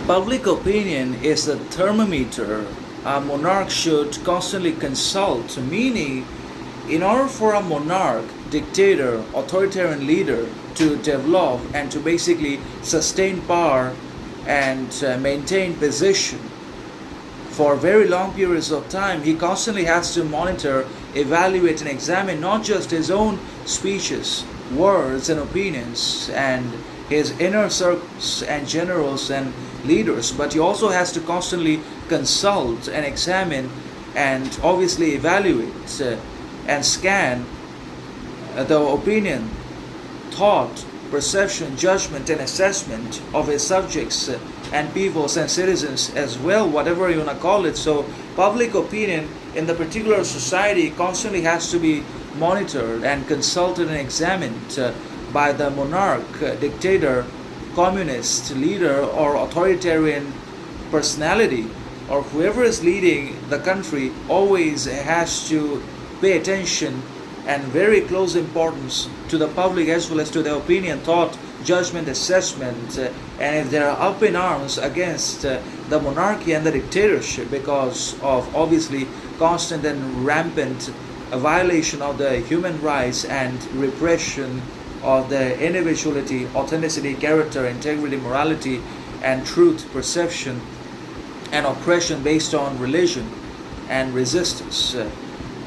Public opinion is the thermometer a monarch should constantly consult, meaning, in order for a monarch, dictator, authoritarian leader to develop and to basically sustain power and maintain position for very long periods of time, he constantly has to monitor, evaluate, and examine not just his own speeches, words, and opinions, and his inner circles and generals and leaders, but he also has to constantly consult and examine and obviously evaluate and scan the opinion, thought, perception, judgment, and assessment of his subjects and peoples and citizens as well, whatever you want to call it. So, public opinion in the particular society constantly has to be monitored and consulted and examined by the monarch, dictator, communist leader, or authoritarian personality, or whoever is leading the country always has to pay attention and very close importance to the public as well as to their opinion, thought, judgment, assessment, and if they are up in arms against the monarchy and the dictatorship because of obviously constant and rampant violation of the human rights and repression of the individuality, authenticity, character, integrity, morality, and truth, perception, and oppression based on religion and resistance.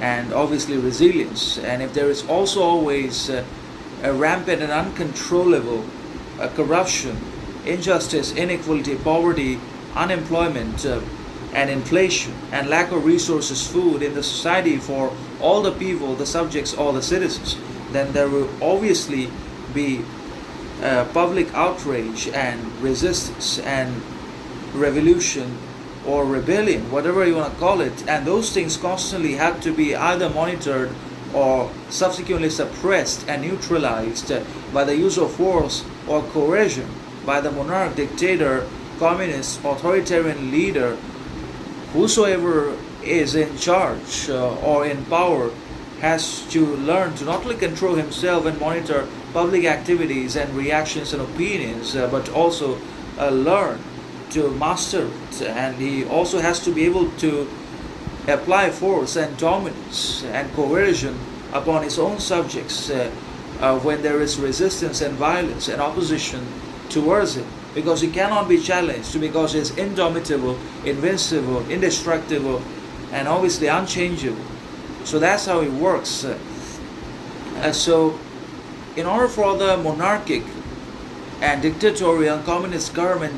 And obviously resilience, and if there is also always a rampant and uncontrollable corruption, injustice, inequality, poverty, unemployment, and inflation, and lack of resources, food in the society for all the people, the subjects, all the citizens, then there will obviously be public outrage and resistance and revolution or rebellion, whatever you want to call it, and those things constantly have to be either monitored or subsequently suppressed and neutralized by the use of force or coercion by the monarch, dictator, communist, authoritarian leader, whosoever is in charge or in power has to learn to not only control himself and monitor public activities and reactions and opinions, but also learn to master it, and he also has to be able to apply force and dominance and coercion upon his own subjects when there is resistance and violence and opposition towards him, because he cannot be challenged, because he is indomitable, invincible, indestructible, and obviously unchangeable. So that's how it works. So in order for the monarchic and dictatorial communist government